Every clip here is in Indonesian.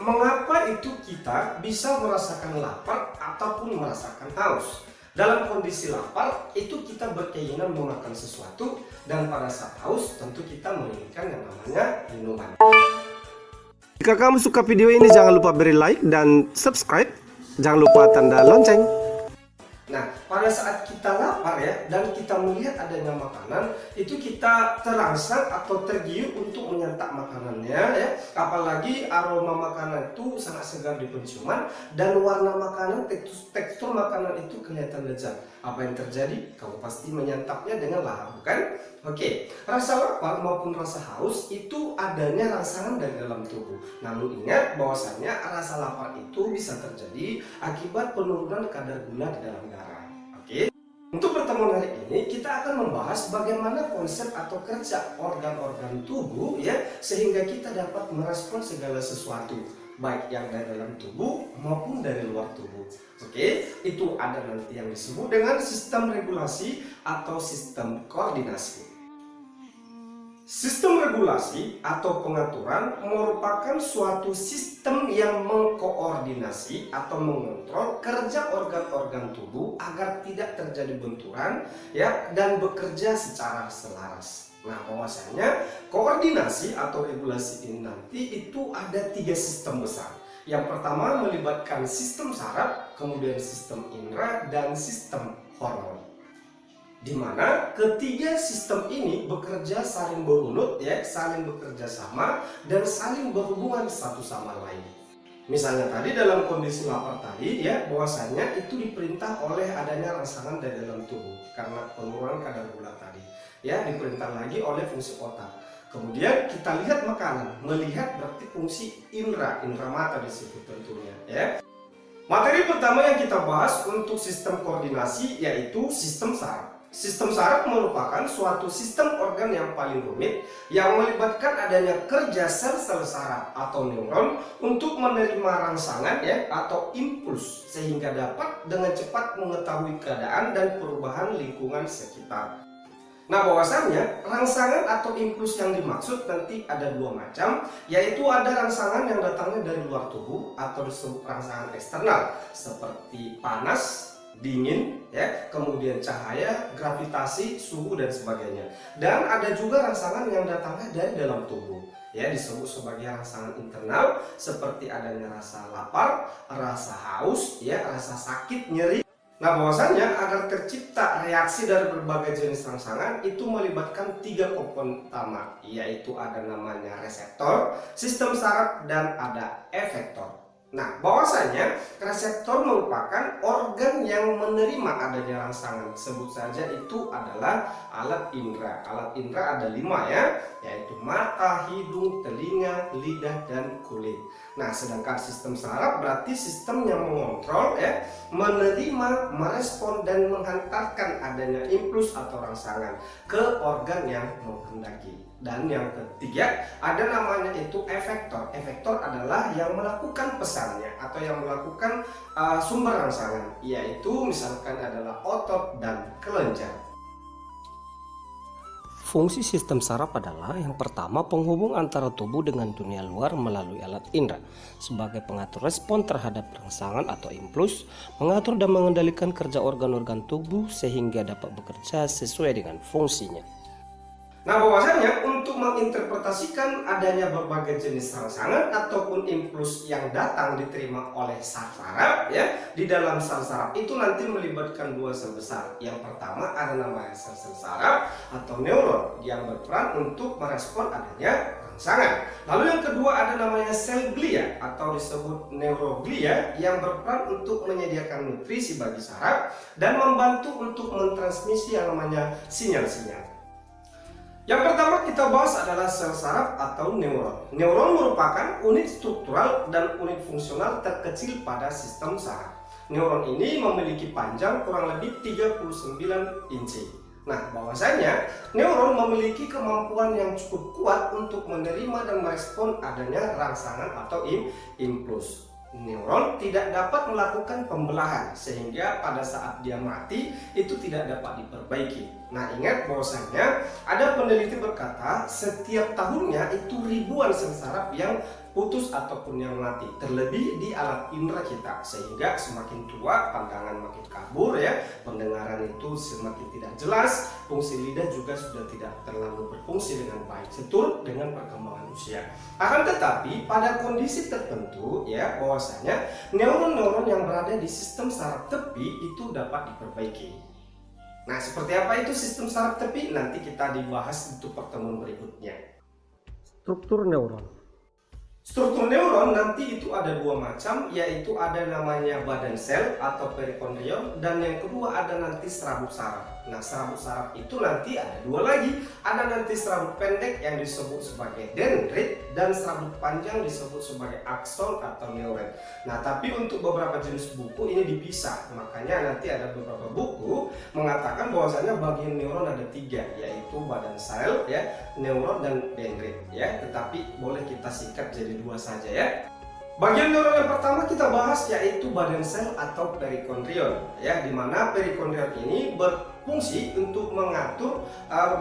mengapa itu kita bisa merasakan lapar ataupun merasakan haus? Dalam kondisi lapar, itu kita berkeinginan memakan sesuatu, dan pada saat haus, tentu kita menginginkan yang namanya minuman. Jika kamu suka video ini, jangan lupa beri like dan subscribe. Jangan lupa tanda lonceng. Nah, pada saat kita lapar ya, dan kita melihat adanya makanan, itu kita terangsang atau tergiur untuk menyantap makanannya ya. Apalagi aroma makanan itu sangat segar di penciuman, dan warna makanan, tekstur makanan itu kelihatan lezat. Apa yang terjadi? Kamu pasti menyantapnya dengan lahap, bukan? Oke, rasa lapar maupun rasa haus itu adanya rangsangan dari dalam tubuh. Namun ingat bahwasanya rasa lapar itu bisa terjadi akibat penurunan kadar gula di dalam darah. Oke. Untuk pertemuan hari ini kita akan membahas bagaimana konsep atau kerja organ-organ tubuh ya, sehingga kita dapat merespon segala sesuatu, baik yang dari dalam tubuh maupun dari luar tubuh. Oke, itu ada nanti yang disebut dengan sistem regulasi atau sistem koordinasi. Sistem regulasi atau pengaturan merupakan suatu sistem yang mengkoordinasi atau mengontrol kerja organ-organ tubuh agar tidak terjadi benturan ya, dan bekerja secara selaras. Nah, bahwasanya koordinasi atau regulasi ini nanti itu ada 3 sistem besar. Yang pertama melibatkan sistem saraf, kemudian sistem indera, dan sistem hormon. Di mana ketiga sistem ini bekerja saling berunut ya, saling bekerja sama dan saling berhubungan satu sama lain. Misalnya tadi dalam kondisi lapar tadi ya, bahwasanya itu diperintah oleh adanya rangsangan dari dalam tubuh karena penurunan kadar gula tadi. Ya, diperintah lagi oleh fungsi otak. Kemudian kita lihat makanan, melihat berarti fungsi indera mata disebut tentunya ya. Materi pertama yang kita bahas untuk sistem koordinasi yaitu sistem saraf. Sistem saraf merupakan suatu sistem organ yang paling rumit yang melibatkan adanya kerja sel-sel saraf atau neuron untuk menerima rangsangan ya atau impuls sehingga dapat dengan cepat mengetahui keadaan dan perubahan lingkungan sekitar. Nah, bahwasannya rangsangan atau impuls yang dimaksud nanti ada 2 macam, yaitu ada rangsangan yang datangnya dari luar tubuh atau disebut rangsangan eksternal seperti panas, dingin ya, kemudian cahaya, gravitasi, suhu dan sebagainya. Dan ada juga rangsangan yang datangnya dari dalam tubuh ya, disebut sebagai rangsangan internal seperti adanya rasa lapar, rasa haus ya, rasa sakit, nyeri. Nah, bahwasanya agar tercipta reaksi dari berbagai jenis rangsangan itu melibatkan 3 komponen utama, yaitu ada namanya reseptor, sistem saraf, dan ada efektor. Nah, bahwasanya reseptor merupakan organ yang menerima adanya rangsangan. Sebut saja itu adalah alat indera. Alat indera ada 5 ya, yaitu mata, hidung, telinga, lidah, dan kulit. Nah, sedangkan sistem saraf berarti sistem yang mengontrol ya, menerima, merespon, dan menghantarkan adanya impuls atau rangsangan ke organ yang menghendaki. Dan yang ketiga ada namanya itu efektor. Efektor adalah yang melakukan pesannya atau yang melakukan sumber rangsangan, yaitu misalkan adalah otot dan kelenjar. Fungsi sistem saraf adalah yang pertama penghubung antara tubuh dengan dunia luar melalui alat indera sebagai pengatur respon terhadap rangsangan atau impuls, mengatur dan mengendalikan kerja organ-organ tubuh sehingga dapat bekerja sesuai dengan fungsinya. Nah, bahwasanya untuk menginterpretasikan adanya berbagai jenis rangsangan ataupun impuls yang datang diterima oleh saraf ya, di dalam saraf itu nanti melibatkan 2 sel besar. Yang pertama ada namanya sel-sel saraf atau neuron yang berperan untuk merespon adanya rangsangan. Lalu yang kedua ada namanya sel glia atau disebut neuroglia yang berperan untuk menyediakan nutrisi bagi saraf dan membantu untuk mentransmisi yang namanya sinyal-sinyal. Yang pertama kita bahas adalah sel saraf atau neuron. Neuron merupakan unit struktural dan unit fungsional terkecil pada sistem saraf. Neuron ini memiliki panjang kurang lebih 39 inci. Nah, bahwasanya neuron memiliki kemampuan yang cukup kuat untuk menerima dan merespon adanya rangsangan atau impuls. Neuron tidak dapat melakukan pembelahan sehingga pada saat dia mati itu tidak dapat diperbaiki. Nah, ingat bahwasanya ada peneliti berkata setiap tahunnya itu ribuan sel saraf yang putus ataupun yang mati, terlebih di alat indera kita, sehingga semakin tua pandangan makin kabur ya, pendengaran itu semakin tidak jelas, fungsi lidah juga sudah tidak terlalu berfungsi dengan baik seturut dengan perkembangan usia. Akan tetapi pada kondisi tertentu ya, bahwasanya neuron-neuron yang berada di sistem saraf tepi itu dapat diperbaiki. Nah, seperti apa itu sistem saraf tepi? Nanti kita dibahas untuk pertemuan berikutnya. Struktur neuron. Struktur neuron nanti itu ada dua macam, yaitu ada namanya badan sel atau perikondrium, dan yang kedua ada nanti serabut saraf. Nah, serabut saraf itu nanti ada dua lagi, ada nanti serabut pendek yang disebut sebagai dendrit dan serabut panjang disebut sebagai akson atau neuron. Nah, tapi untuk beberapa jenis buku ini dipisah, makanya nanti ada beberapa buku mengatakan bahwasanya bagian neuron ada tiga, yaitu badan sel ya, neuron dan dendrit ya, tetapi boleh kita singkat jadi dua saja ya. Bagian neuron yang pertama kita bahas yaitu badan sel atau perikondrium ya, di mana perikondrium ini berfungsi untuk mengatur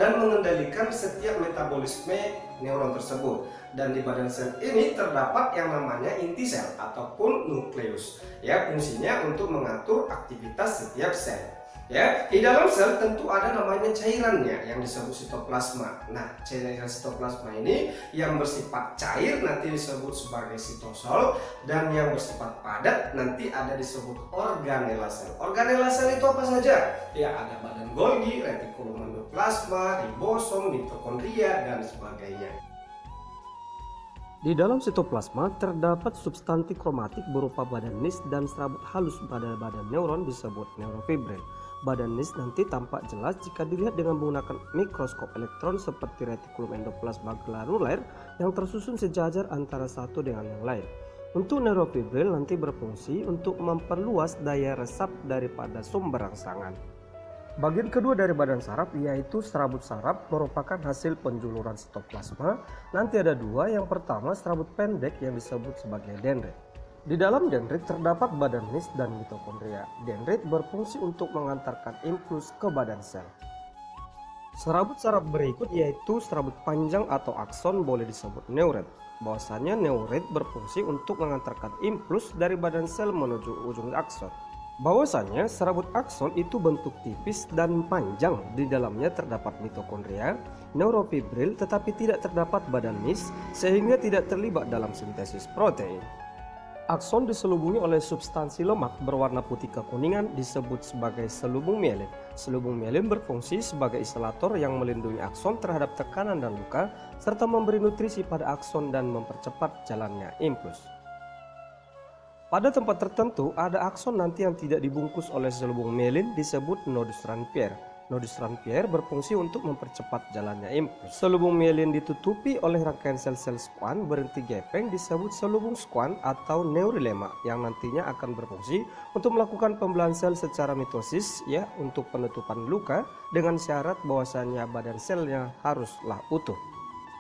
dan mengendalikan setiap metabolisme neuron tersebut. Dan di badan sel ini terdapat yang namanya inti sel ataupun nukleus ya, fungsinya untuk mengatur aktivitas setiap sel. Ya, di dalam sel tentu ada namanya cairannya yang disebut sitoplasma. Nah, cairan sitoplasma ini yang bersifat cair nanti disebut sebagai sitosol, dan yang bersifat padat nanti ada disebut organela sel. Organela sel itu apa saja? Ya, ada badan Golgi, retikulum endoplasma, ribosom, mitokondria dan sebagainya. Di dalam sitoplasma terdapat substansi kromatik berupa badan nis dan serabut halus pada badan neuron disebut neurofibril. Badan nis nanti tampak jelas jika dilihat dengan menggunakan mikroskop elektron seperti retikulum endoplasma granuler yang tersusun sejajar antara satu dengan yang lain. Untuk neurofibril nanti berfungsi untuk memperluas daya resap daripada sumber rangsangan. Bagian kedua dari badan saraf yaitu serabut saraf merupakan hasil penjuluran sitoplasma. Nanti ada dua, yang pertama serabut pendek yang disebut sebagai dendrit. Di dalam dendrit terdapat badan nis dan mitokondria. Dendrit berfungsi untuk mengantarkan impuls ke badan sel. Serabut saraf berikut yaitu serabut panjang atau akson boleh disebut neuron. Bahwasanya neuron berfungsi untuk mengantarkan impuls dari badan sel menuju ujung akson. Bahwasanya serabut akson itu bentuk tipis dan panjang, di dalamnya terdapat mitokondria, neurofibril, tetapi tidak terdapat badan nis sehingga tidak terlibat dalam sintesis protein. Akson diselubungi oleh substansi lemak berwarna putih kekuningan disebut sebagai selubung mielin. Selubung mielin berfungsi sebagai isolator yang melindungi akson terhadap tekanan dan luka, serta memberi nutrisi pada akson dan mempercepat jalannya impuls. Pada tempat tertentu ada akson nanti yang tidak dibungkus oleh selubung mielin disebut nodus Ranvier. Nodus Ranvier berfungsi untuk mempercepat jalannya impuls. Selubung mielin ditutupi oleh rangkaian sel-sel Schwann berhenti gepeng disebut selubung Schwann atau neurilema yang nantinya akan berfungsi untuk melakukan pembelahan sel secara mitosis ya, untuk penutupan luka dengan syarat bahwasanya badan selnya haruslah utuh.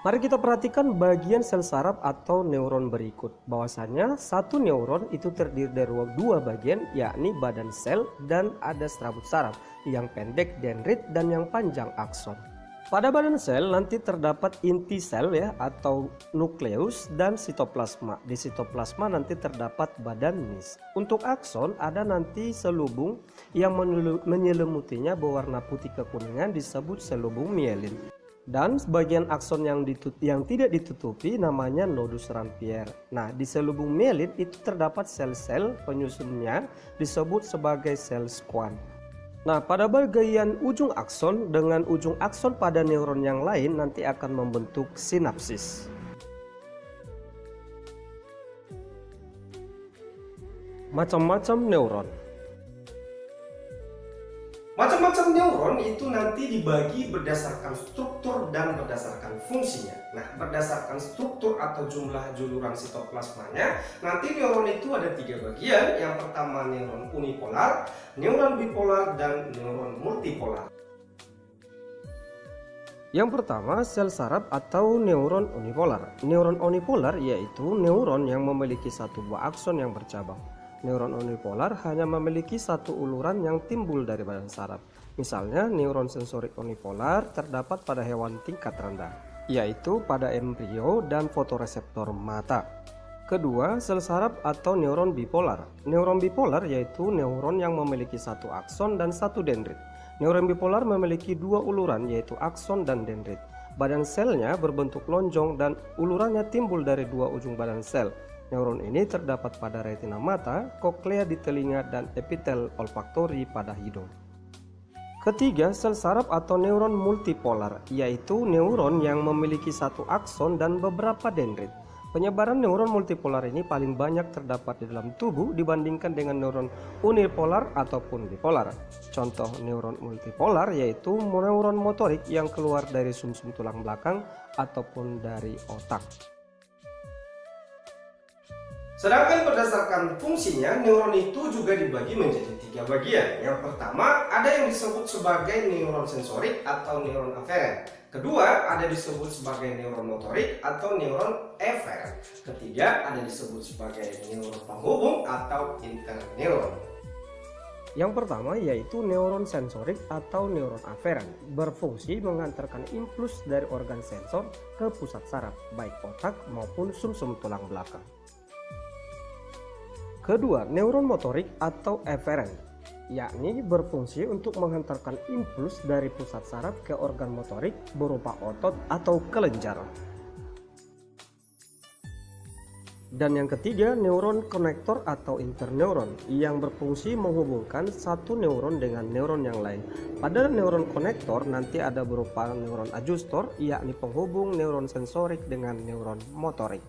Mari kita perhatikan bagian sel saraf atau neuron berikut. Bahwasanya satu neuron itu terdiri dari dua bagian, yakni badan sel dan ada serabut saraf, yang pendek dendrit dan yang panjang akson. Pada badan sel nanti terdapat inti sel ya atau nukleus dan sitoplasma. Di sitoplasma nanti terdapat badan nis. Untuk akson ada nanti selubung yang menyelimutinya berwarna putih kekuningan disebut selubung mielin. Dan bagian akson yang tidak ditutupi namanya nodus Ranvier. Nah, di selubung mielin itu terdapat sel-sel penyusunnya disebut sebagai sel Schwann. Nah, pada bagian ujung akson dengan ujung akson pada neuron yang lain nanti akan membentuk sinapsis. Macam-macam neuron. Macam-macam neuron itu nanti dibagi berdasarkan struktur dan berdasarkan fungsinya. Nah, berdasarkan struktur atau jumlah juluran sitoplasmanya, nanti neuron itu ada tiga bagian. Yang pertama neuron unipolar, neuron bipolar, dan neuron multipolar. Yang pertama, sel saraf atau neuron unipolar. Neuron unipolar yaitu neuron yang memiliki satu buah akson yang bercabang. Neuron unipolar hanya memiliki satu uluran yang timbul dari badan saraf. Misalnya neuron sensorik unipolar terdapat pada hewan tingkat rendah, yaitu pada embrio dan fotoreseptor mata. Kedua, sel saraf atau neuron bipolar. Neuron bipolar yaitu neuron yang memiliki satu akson dan satu dendrit. Neuron bipolar memiliki dua uluran yaitu akson dan dendrit. Badan selnya berbentuk lonjong dan ulurannya timbul dari dua ujung badan sel. Neuron ini terdapat pada retina mata, koklea di telinga, dan epitel olfaktori pada hidung. Ketiga, sel saraf atau neuron multipolar, yaitu neuron yang memiliki satu akson dan beberapa dendrit. Penyebaran neuron multipolar ini paling banyak terdapat di dalam tubuh dibandingkan dengan neuron unipolar ataupun bipolar. Contoh neuron multipolar yaitu neuron motorik yang keluar dari sumsum tulang belakang ataupun dari otak. Sedangkan berdasarkan fungsinya, neuron itu juga dibagi menjadi 3 bagian. Yang pertama, ada yang disebut sebagai neuron sensorik atau neuron aferen. Kedua, ada disebut sebagai neuron motorik atau neuron eferen. Ketiga, ada disebut sebagai neuron penghubung atau interneuron. Yang pertama yaitu neuron sensorik atau neuron aferen, berfungsi mengantarkan impuls dari organ sensor ke pusat saraf, baik otak maupun sumsum tulang belakang. Kedua, neuron motorik atau eferen, yakni berfungsi untuk menghantarkan impuls dari pusat saraf ke organ motorik berupa otot atau kelenjar. Dan yang ketiga, neuron konektor atau interneuron yang berfungsi menghubungkan satu neuron dengan neuron yang lain. Pada neuron konektor nanti ada berupa neuron adjustor, yakni penghubung neuron sensorik dengan neuron motorik.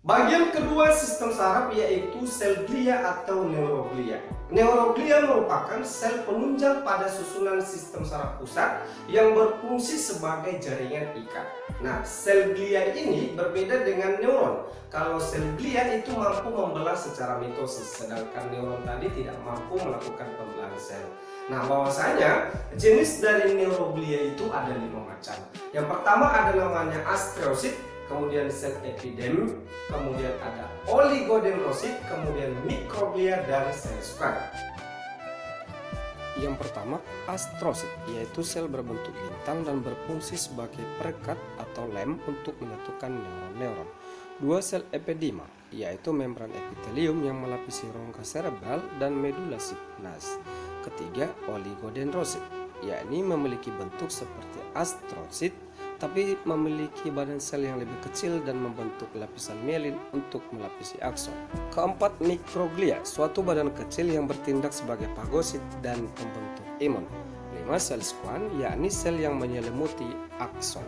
Bagian kedua sistem saraf yaitu sel glia atau neuroglia. Neuroglia merupakan sel penunjang pada susunan sistem saraf pusat yang berfungsi sebagai jaringan ikat. Nah, sel glia ini berbeda dengan neuron. Kalau sel glia itu mampu membelah secara mitosis, sedangkan neuron tadi tidak mampu melakukan pembelahan sel. Nah, bahwasanya jenis dari neuroglia itu ada 5 macam. Yang pertama ada namanya astrosit, kemudian sel epidem, kemudian ada oligodendrosit, kemudian mikroglia, dan sel squam. Yang pertama, astrosit, yaitu sel berbentuk lintang dan berfungsi sebagai perekat atau lem untuk menyatukan neuron-neuron. Dua, sel epidema, yaitu membran epitelium yang melapisi rongga serebral dan medula spinalis. Ketiga, oligodendrosit, yakni memiliki bentuk seperti astrosit tapi memiliki badan sel yang lebih kecil dan membentuk lapisan mielin untuk melapisi akson. Keempat, mikroglia, suatu badan kecil yang bertindak sebagai fagosit dan pembentuk imun. 5, sel squam, yakni sel yang menyelimuti akson.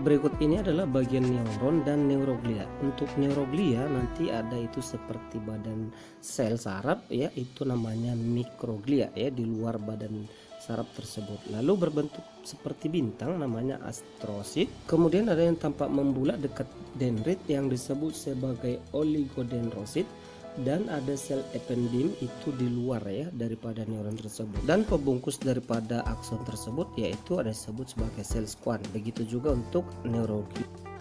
Berikut ini adalah bagian neuron dan neuroglia. Untuk neuroglia nanti ada itu seperti badan sel saraf ya, itu namanya mikroglia ya, di luar badan saraf tersebut. Lalu berbentuk seperti bintang namanya astrosit. Kemudian ada yang tampak membulat dekat dendrit yang disebut sebagai oligodendrosit. Dan ada sel ependym itu di luar ya daripada neuron tersebut. Dan pembungkus daripada akson tersebut yaitu ada disebut sebagai sel squam. Begitu juga untuk neuroglia.